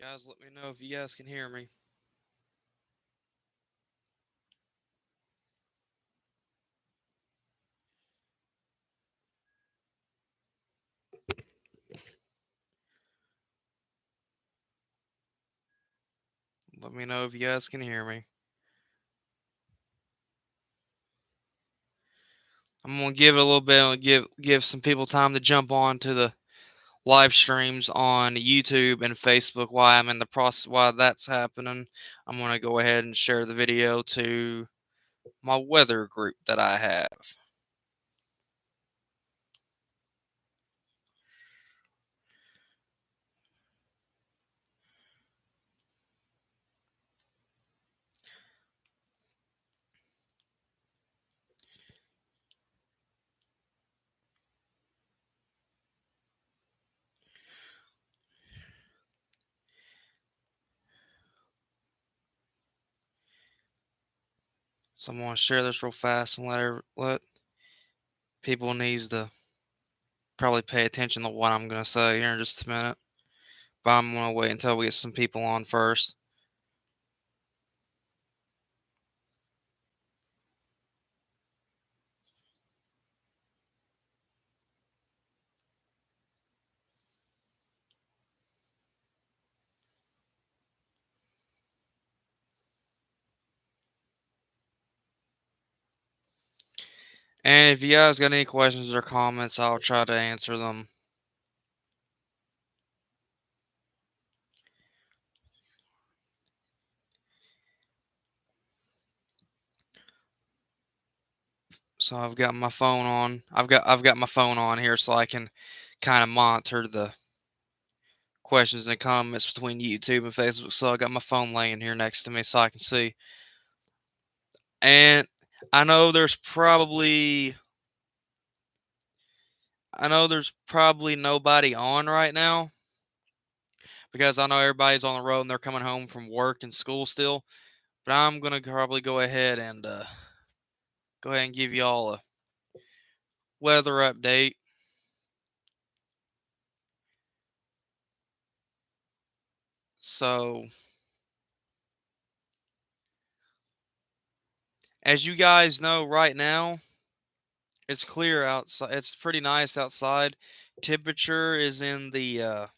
Guys, let me know if you guys can hear me. Let me know if you guys can hear me. I'm gonna give it a little bit and give some people time to jump on to the live streams on YouTube and Facebook while I'm in the process while that's happening. I'm gonna go ahead and share the video to my weather group that I have. So I'm gonna share this real fast and let people needs to probably pay attention to what I'm gonna say here in just a minute. But I'm gonna wait until we get some people on first. And if you guys got any questions or comments, I'll try to answer them. So I've got my phone on. I've got my phone on here so I can kind of monitor the questions and comments between YouTube and Facebook. So I got my phone laying here next to me so I can see. And I know there's probably nobody on right now because I know everybody's on the road and they're coming home from work and school still. But I'm gonna probably go ahead and give y'all a weather update. So as you guys know right now, it's clear outside. It's pretty nice outside. Temperature is in the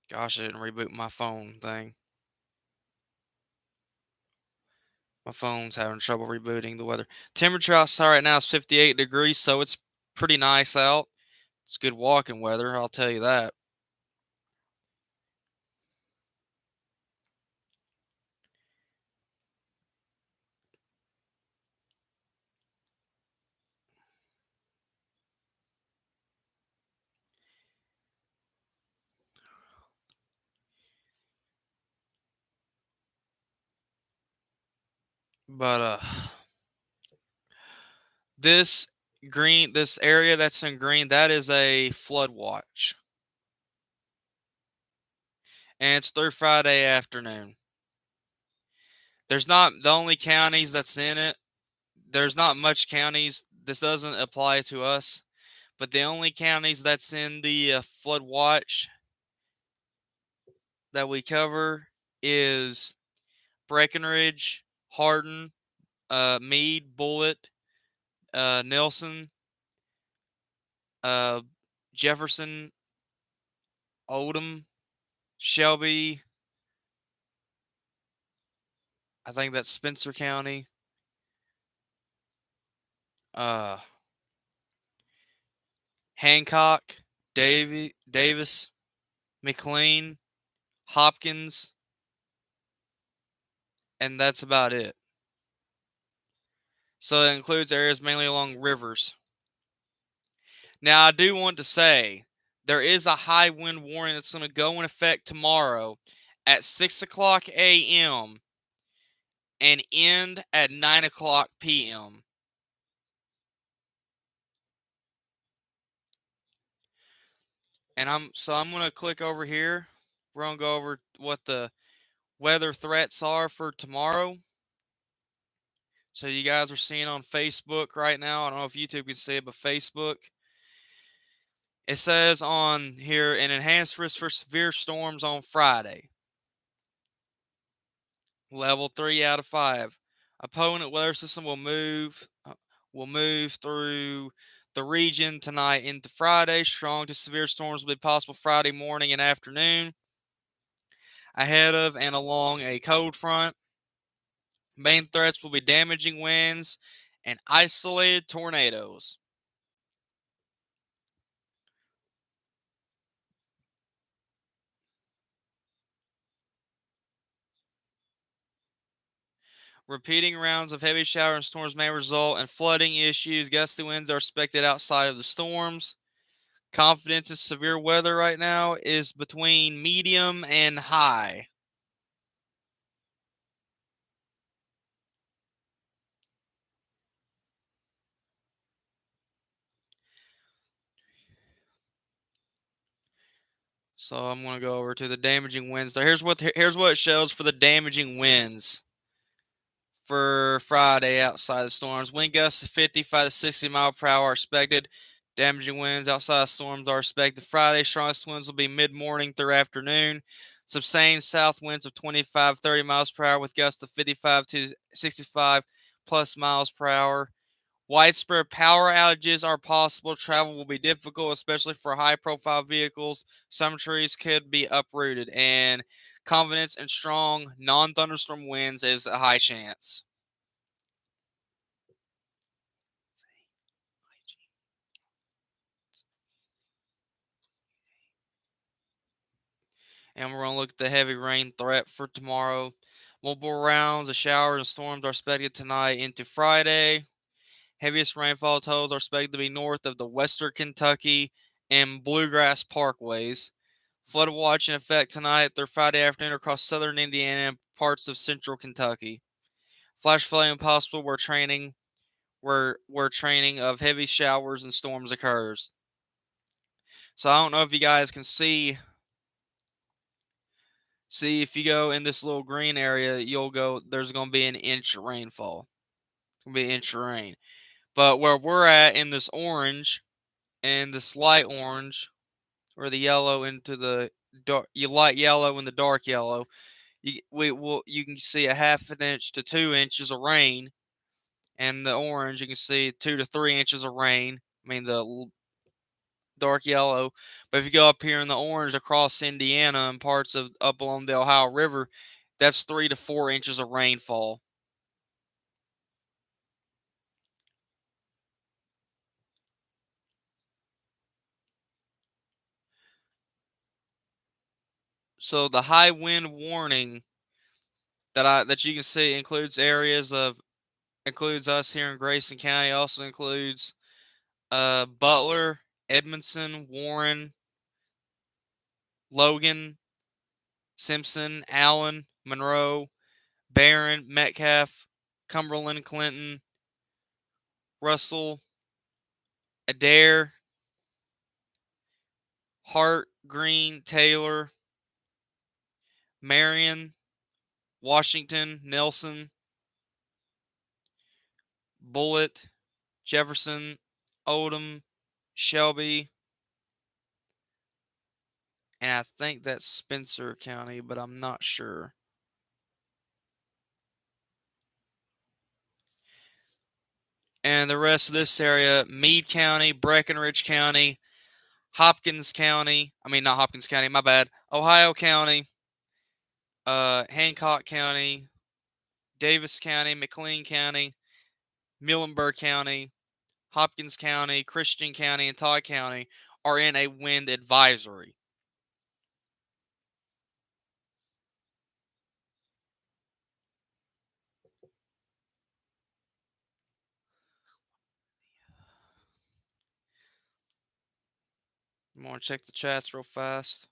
gosh, I didn't reboot my phone thing. My phone's having trouble rebooting the weather. Temperature outside right now is 58 degrees, so it's pretty nice out. It's good walking weather, I'll tell you that. But this this area that's in green, that is a flood watch. And it's through Friday afternoon. There's not the only counties that's in it. There's not much counties. This doesn't apply to us, but the only counties that's in the flood watch that we cover is Breckenridge, Hardin, Meade, Bullitt, Nelson, uh, Jefferson, Oldham, Shelby. I think that's Spencer County. Uh, Hancock, Davis, McLean, Hopkins, and that's about it. So it includes areas mainly along rivers. Now, I do want to say there is a high wind warning that's going to go in effect tomorrow at 6 o'clock a.m. and end at 9 o'clock p.m. And I'm going to click over here. We're going to go over what the weather threats are for tomorrow. So you guys are seeing on Facebook right now. I don't know if YouTube can see it, but Facebook. It says on here an enhanced risk for severe storms on Friday. Level 3 out of 5. Opponent weather system will move through the region tonight into Friday. Strong to severe storms will be possible Friday morning and afternoon. Ahead of and along a cold front. Main threats will be damaging winds and isolated tornadoes. Repeating rounds of heavy shower and storms may result in flooding issues. Gusty winds are expected outside of the storms. Confidence in severe weather right now is between medium and high. So I'm going to go over to the damaging winds. So here's what it shows for the damaging winds for Friday outside the storms. Wind gusts of 55 to 60 mile per hour are expected. Damaging winds outside of storms are expected Friday. Strongest winds will be mid-morning through afternoon. Sustained south winds of 25-30 miles per hour with gusts of 55 to 65 plus miles per hour. Widespread power outages are possible. Travel will be difficult, especially for high-profile vehicles. Some trees could be uprooted, and confidence in strong non-thunderstorm winds is a high chance. And we're going to look at the heavy rain threat for tomorrow. Multiple rounds of showers and storms are expected tonight into Friday. Heaviest rainfall totals are expected to be north of the western Kentucky and Bluegrass Parkways. Flood watch in effect tonight through Friday afternoon across southern Indiana and parts of central Kentucky. Flash flooding possible where training of heavy showers and storms occurs. So I don't know if you guys can see if you go in this little green area, there's going to be an inch of rainfall. It's going to be an inch of rain. But where we're at in this orange and this light orange or the yellow into the light yellow and the dark yellow, you can see a half an inch to 2 inches of rain, and the orange you can see 2 to 3 inches of rain. I mean the dark yellow, but if you go up here in the orange across Indiana and parts of up along the Ohio River, that's 3 to 4 inches of rainfall. So the high wind warning that you can see includes us here in Grayson County. Also includes Butler, Edmondson, Warren, Logan, Simpson, Allen, Monroe, Barron, Metcalf, Cumberland, Clinton, Russell, Adair, Hart, Green, Taylor, Marion, Washington, Nelson, Bullitt, Jefferson, Oldham, Shelby, and I think that's Spencer County, but I'm not sure. And the rest of this area, Meade County, Breckinridge County, Hopkins County, I mean not Hopkins County, my bad, Ohio County, Hancock County, Davis County, McLean County, Muhlenberg County, Hopkins County, Christian County, and Todd County are in a wind advisory. I'm going to check the chats real fast.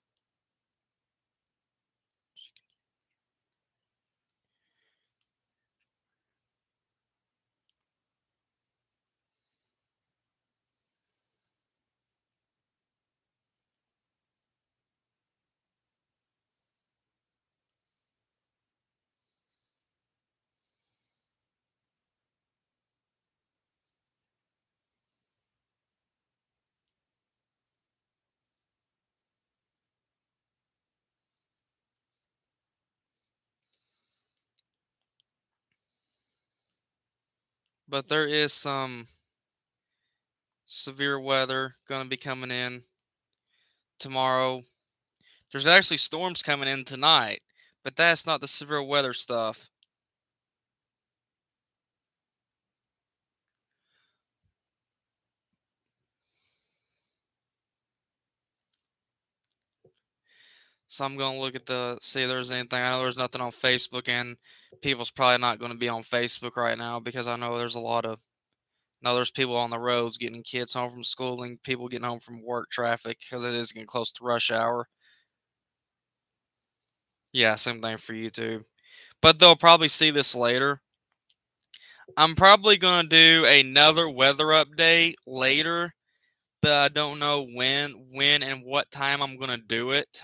But there is some severe weather going to be coming in tomorrow. There's actually storms coming in tonight, but that's not the severe weather stuff. So I'm going to look at see if there's anything. I know there's nothing on Facebook, and people's probably not going to be on Facebook right now because I know there's a lot of. Now there's people on the roads getting kids home from school and people getting home from work traffic because it is getting close to rush hour. Yeah, same thing for YouTube. But they'll probably see this later. I'm probably going to do another weather update later, but I don't know when and what time I'm going to do it.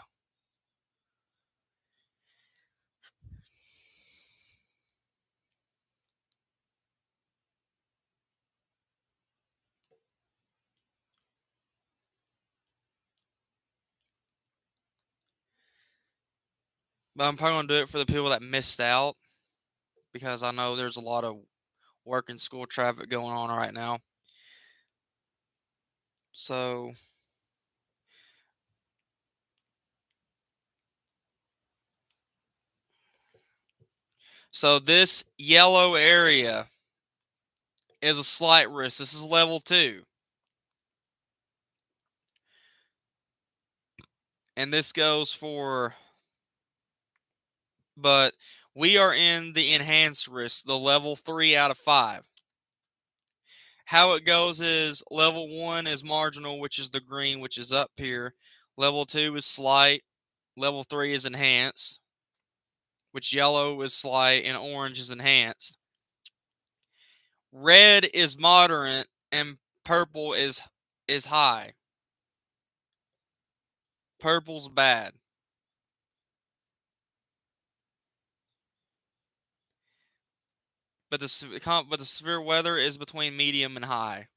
But I'm probably going to do it for the people that missed out because I know there's a lot of work and school traffic going on right now. So this yellow area is a slight risk. This is level 2. And this goes for, but we are in the enhanced risk, the level 3 out of 5. How it goes is level 1 is marginal, which is the green, which is up here. Level 2 is slight. Level 3 is enhanced, which yellow is slight and orange is enhanced. Red is moderate and purple is high. Purple's bad. But the severe weather is between medium and high.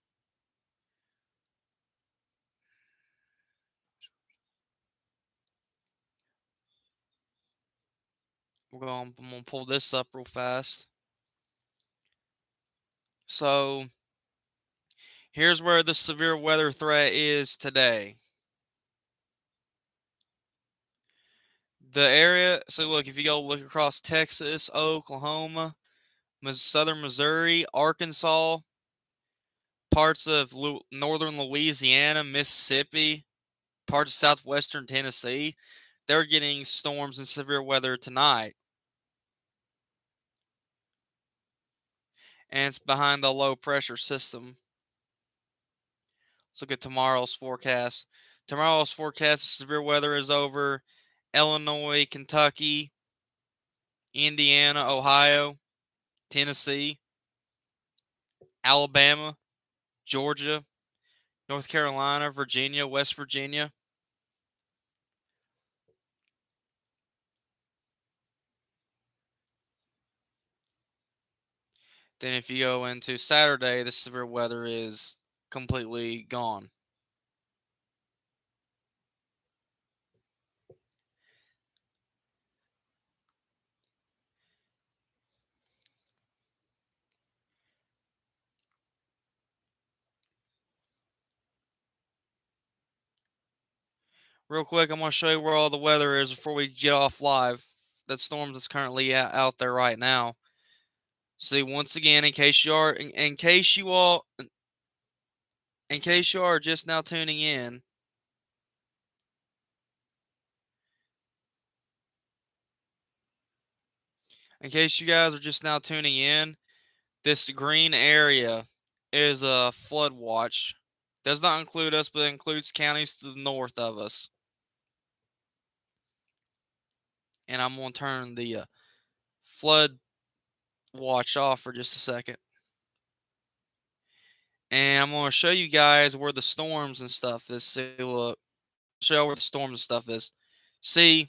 I'm going to pull this up real fast. So here's where the severe weather threat is today. The area, so look, if you go look across Texas, Oklahoma, southern Missouri, Arkansas, parts of northern Louisiana, Mississippi, parts of southwestern Tennessee, they're getting storms and severe weather tonight. And it's behind the low pressure system. Let's look at tomorrow's forecast. Tomorrow's forecast, severe weather is over Illinois, Kentucky, Indiana, Ohio, Tennessee, Alabama, Georgia, North Carolina, Virginia, West Virginia. Then if you go into Saturday, the severe weather is completely gone. Real quick, I'm going to show you where all the weather is before we get off live. That storm that's currently out there right now. See, once again, in case you are just now tuning in, in case you guys are just now tuning in, this green area is a flood watch. Does not include us, but includes counties to the north of us. And I'm going to turn the flood watch off for just a second. And I'm going to show you guys where the storms and stuff is. See, look. Show you where the storms and stuff is. See,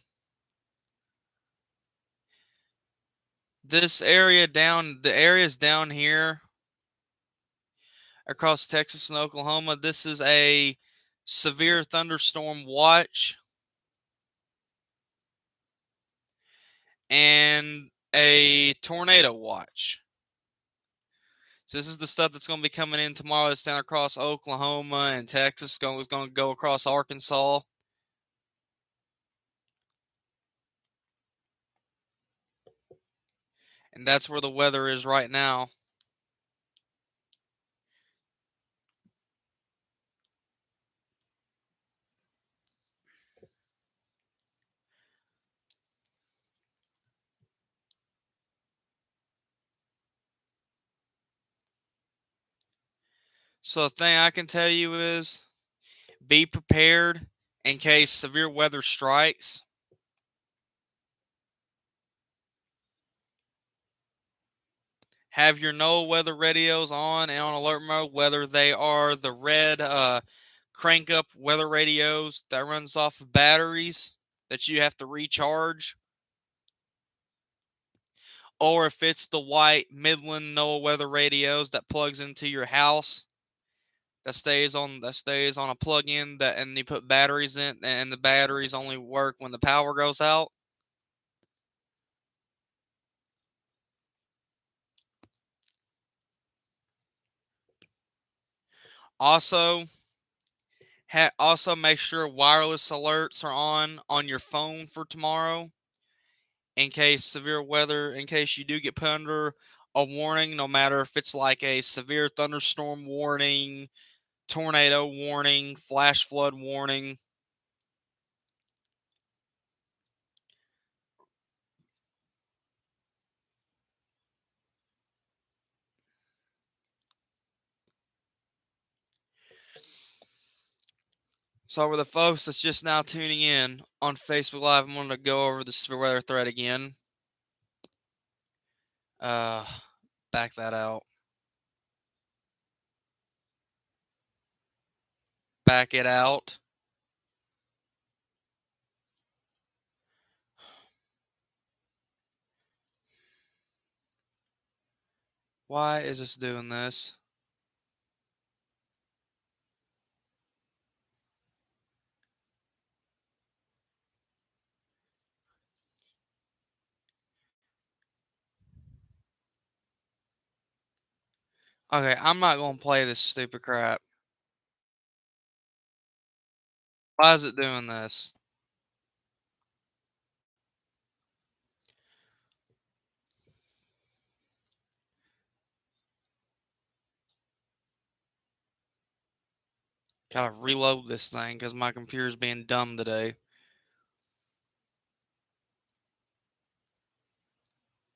this area the areas down here across Texas and Oklahoma, this is a severe thunderstorm watch and a tornado watch. So this is the stuff that's going to be coming in tomorrow. It's down across Oklahoma and Texas. It's going to go across Arkansas. And that's where the weather is right now. So the thing I can tell you is be prepared in case severe weather strikes. Have your NOAA weather radios on and on alert mode, whether they are the red crank up weather radios that runs off of batteries that you have to recharge, or if it's the white Midland NOAA weather radios that plugs into your house that stays on a plug-in that and you put batteries in and the batteries only work when the power goes out. Also, also make sure wireless alerts are on your phone for tomorrow in case severe weather, in case you do get put under a warning, no matter if it's like a severe thunderstorm warning, tornado warning, flash flood warning. So, for the folks that's just now tuning in on Facebook Live, I'm going to go over the severe weather threat again. Uh, Back that out. Back it out. Why is this doing this? Okay, I'm not going to play this stupid crap. Why is it doing this? Gotta reload this thing because my computer's being dumb today.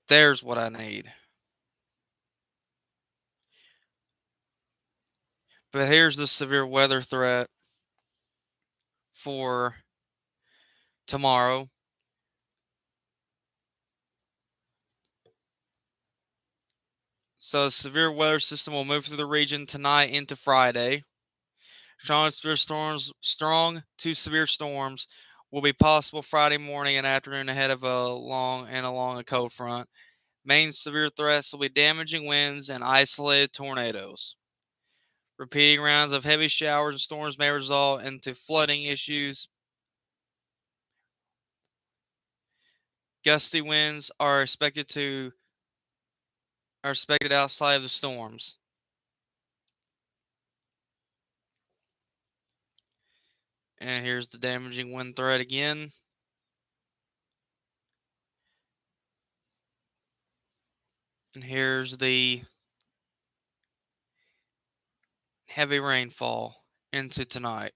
There's what I need. But here's the severe weather threat for tomorrow. So, the severe weather system will move through the region tonight into Friday. Strong to severe storms will be possible Friday morning and afternoon ahead of along a cold front. Main severe threats will be damaging winds and isolated tornadoes. Repeating rounds of heavy showers and storms may result into flooding issues. Gusty winds are expected outside of the storms. And here's the damaging wind threat again. And here's the heavy rainfall into tonight.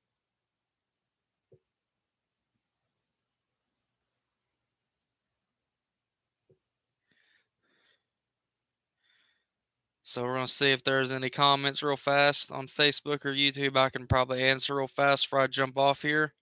So we're going to see if there's any comments real fast on Facebook or YouTube. I can probably answer real fast before I jump off here.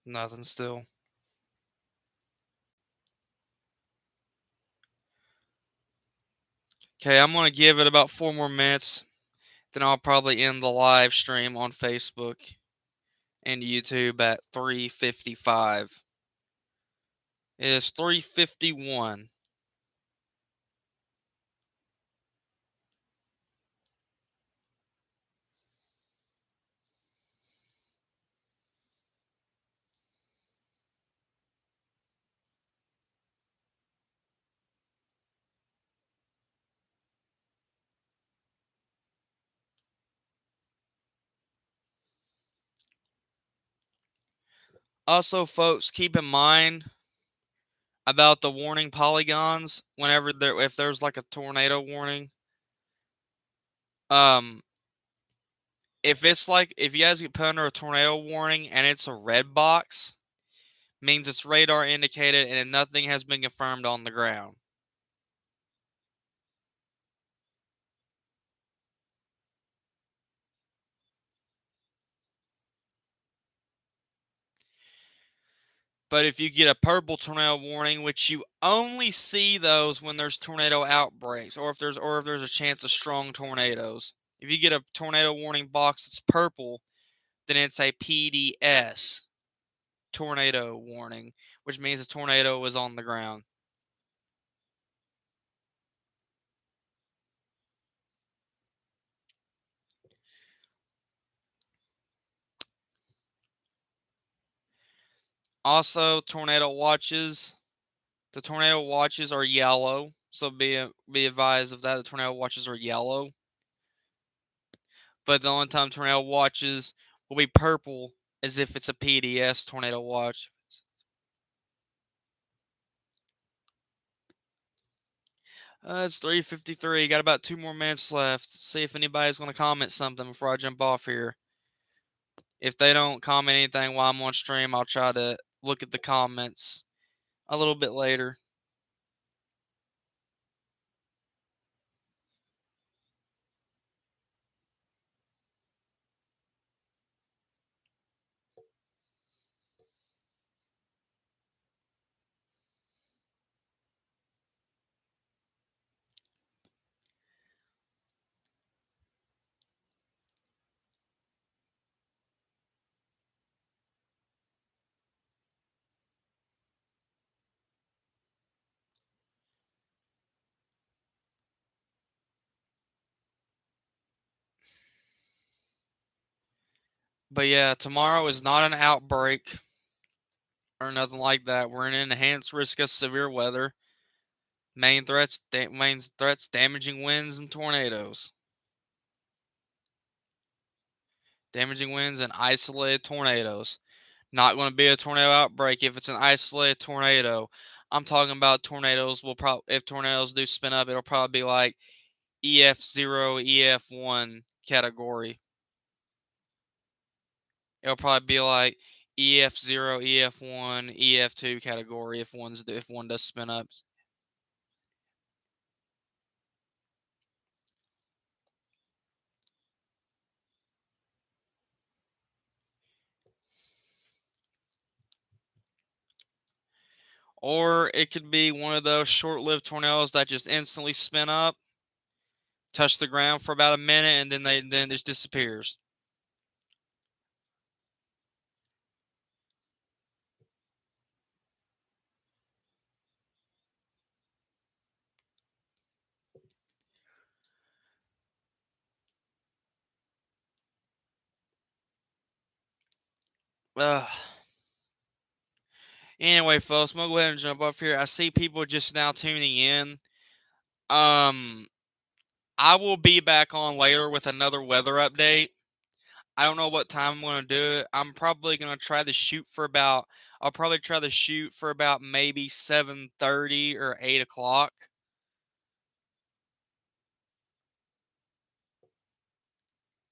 Nothing still. Okay, I'm going to give it about 4 more minutes. Then I'll probably end the live stream on Facebook and YouTube at 3:55. It is 3:51. Also, folks, keep in mind about the warning polygons whenever if there's like a tornado warning. Um if it's like if you guys get put under a tornado warning and it's a red box, means it's radar indicated and nothing has been confirmed on the ground. But if you get a purple tornado warning, which you only see those when there's tornado outbreaks or if there's a chance of strong tornadoes. If you get a tornado warning box that's purple, then it's a PDS tornado warning, which means a tornado is on the ground. Also, tornado watches. The tornado watches are yellow, so be advised of that. The tornado watches are yellow, but the only time tornado watches will be purple is if it's a PDS tornado watch. It's 3:53. Got about 2 more minutes left. See if anybody's going to comment something before I jump off here. If they don't comment anything while I'm on stream, I'll try to look at the comments a little bit later. But yeah, tomorrow is not an outbreak or nothing like that. We're in an enhanced risk of severe weather. Main threats damaging winds and tornadoes. Damaging winds and isolated tornadoes. Not going to be a tornado outbreak if it's an isolated tornado. I'm talking about tornadoes will probably, if tornadoes do spin up, it'll probably be like EF0, EF1 category. It'll probably be like EF0, EF1, EF2 category if one does spin up. Or it could be one of those short-lived tornadoes that just instantly spin up, touch the ground for about a minute, and then it just disappears. Anyway, folks, I'm gonna go ahead and jump off here. I see people just now tuning in. Um, I will be back on later with another weather update. I don't know what time I'm gonna do it. I'm probably gonna try to shoot for about. I'll probably try to shoot for about maybe 7:30 or 8 o'clock.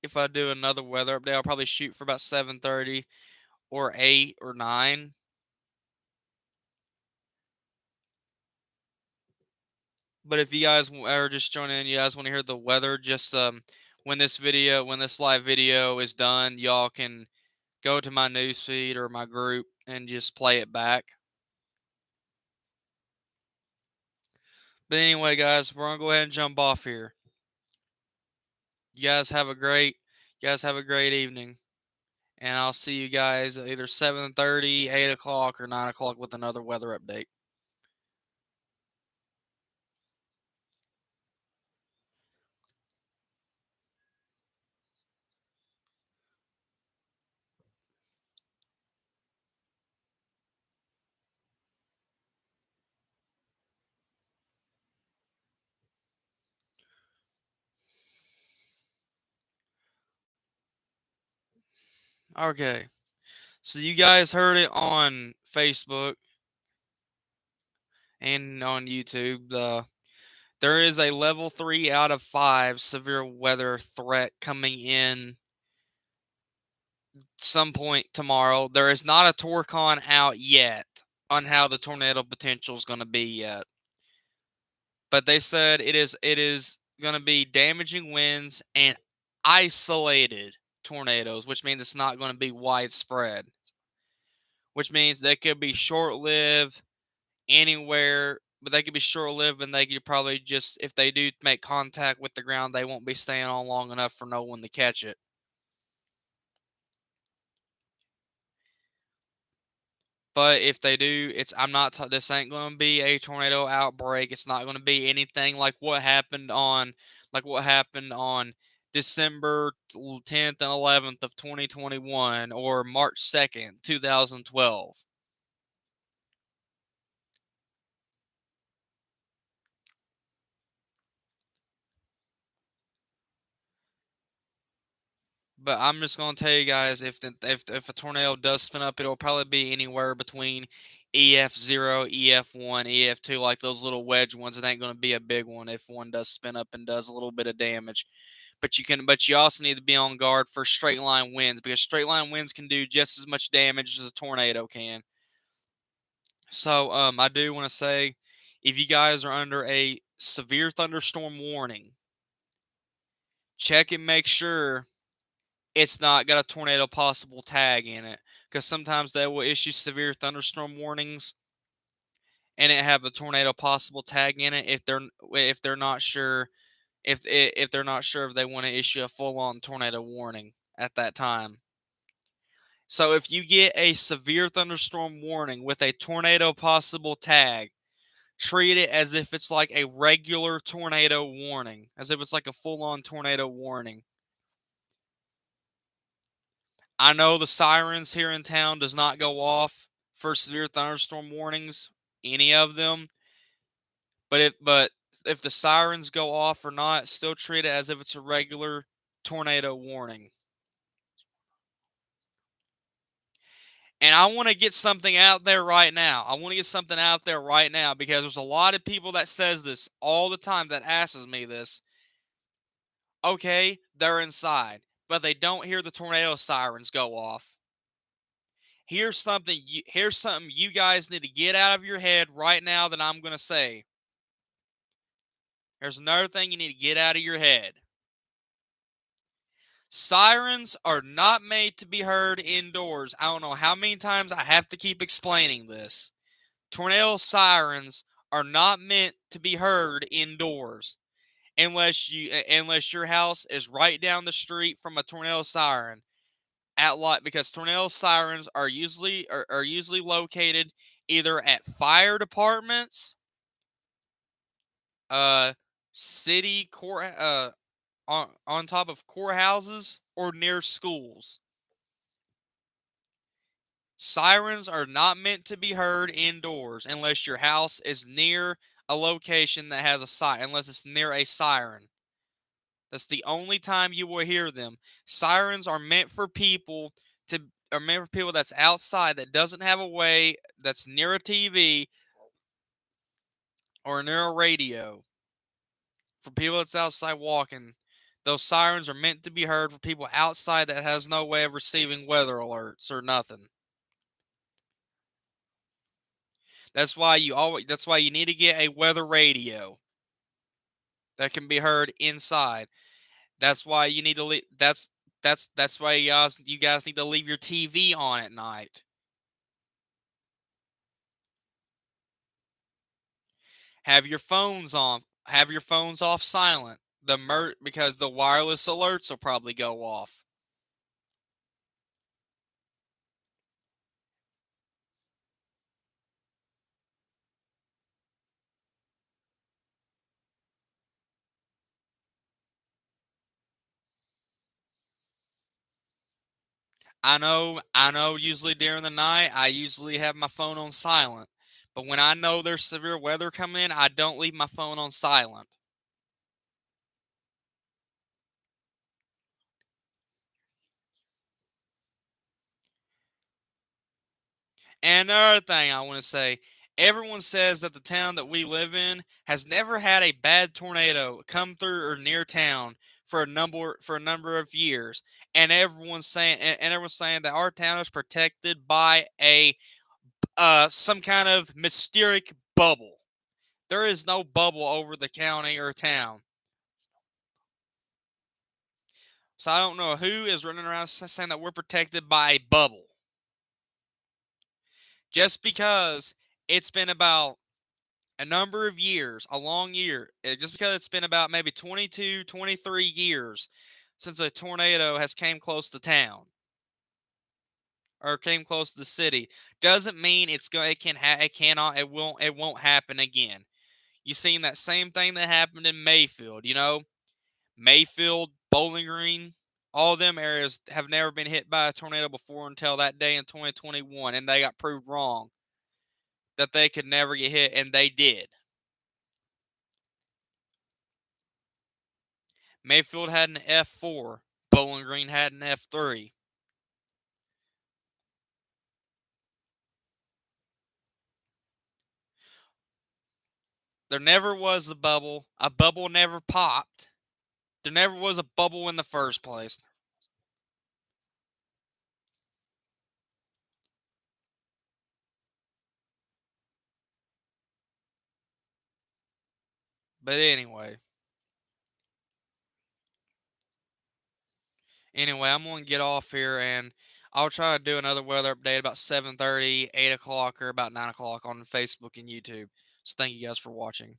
If I do another weather update, I'll probably shoot for about 7:30 or 8 or 9. But if you guys are just joining in, you guys want to hear the weather, just when this live video is done, y'all can go to my newsfeed or my group and just play it back. But anyway, guys, we're gonna go ahead and jump off here. You guys have a great evening. And I'll see you guys at either 7:30, 8 o'clock, or 9 o'clock with another weather update. Okay. So you guys heard it on Facebook and on YouTube. There is a level 3 out of 5 severe weather threat coming in some point tomorrow. There is not a Torcon out yet on how the tornado potential is going to be yet. But they said it is going to be damaging winds and isolated tornadoes, which means it's not going to be widespread. Which means they could be short-lived anywhere, but they could be short-lived and they could probably just, if they do make contact with the ground, they won't be staying on long enough for no one to catch it. But if they do, I'm not. This ain't going to be a tornado outbreak. It's not going to be anything like what happened on December 10th and 11th of 2021 or March 2nd, 2012. But I'm just gonna tell you guys, if a tornado does spin up, it'll probably be anywhere between EF0, EF1, EF2, like those little wedge ones. It ain't gonna be a big one if one does spin up and does a little bit of damage. But you also need to be on guard for straight line winds because straight line winds can do just as much damage as a tornado can. So I do want to say, if you guys are under a severe thunderstorm warning, check and make sure it's not got a tornado possible tag in it because sometimes they will issue severe thunderstorm warnings and it have a tornado possible tag in it if they're not sure if they're not sure if they want to issue a full on tornado warning at that time. So if you get a severe thunderstorm warning with a tornado possible tag, treat it as if it's like a regular tornado warning, as if it's like a full on tornado warning. I know the sirens here in town does not go off for severe thunderstorm warnings, any of them. But if the sirens go off or not, still treat it as if it's a regular tornado warning. And I want to get something out there right now. I want to get something out there right now because there's a lot of people that says this all the time that asks me this. Okay, they're inside, but they don't hear the tornado sirens go off. Here's something you guys need to get out of your head right now that I'm going to say. There's another thing you need to get out of your head. Sirens are not made to be heard indoors. I don't know how many times I have to keep explaining this. Tornado sirens are not meant to be heard indoors unless your house is right down the street from a tornado siren. Because tornado sirens are usually located either at fire departments, uh, city court, on top of courthouses, or near schools. Sirens are not meant to be heard indoors unless your house is near a location that has a siren, unless it's near a siren. That's the only time you will hear them. Sirens are meant for people that's outside that doesn't have a way that's near a TV or near a radio. For people that's outside walking, those sirens are meant to be heard for people outside that has no way of receiving weather alerts or nothing. That's why you need to get a weather radio that can be heard inside. That's why you need to that's why you guys need to leave your TV on at night. Have your phones on. Have your phones off silent because the wireless alerts will probably go off. I know usually during the night I usually have my phone on silent. But when I know there's severe weather coming in, I don't leave my phone on silent. And another thing I want to say, everyone says that the town that we live in has never had a bad tornado come through or near town for a number of years. And everyone's saying that our town is protected by a some kind of mysterious bubble. There is no bubble over the county or town. So I don't know who is running around saying that we're protected by a bubble. Just because it's been about a number of years, a long year, just because it's been about maybe 22, 23 years since a tornado has came close to town or came close to the city, doesn't mean it cannot, it won't happen again. You seen that same thing that happened in Mayfield, Mayfield, Bowling Green, all them areas have never been hit by a tornado before until that day in 2021, and they got proved wrong that they could never get hit, and they did. Mayfield had an F4, Bowling Green had an F3. There never was a bubble. A bubble never popped. There never was a bubble in the first place. But anyway, I'm going to get off here and I'll try to do another weather update about 7:30, 8 o'clock, or about 9 o'clock on Facebook and YouTube. So thank you guys for watching.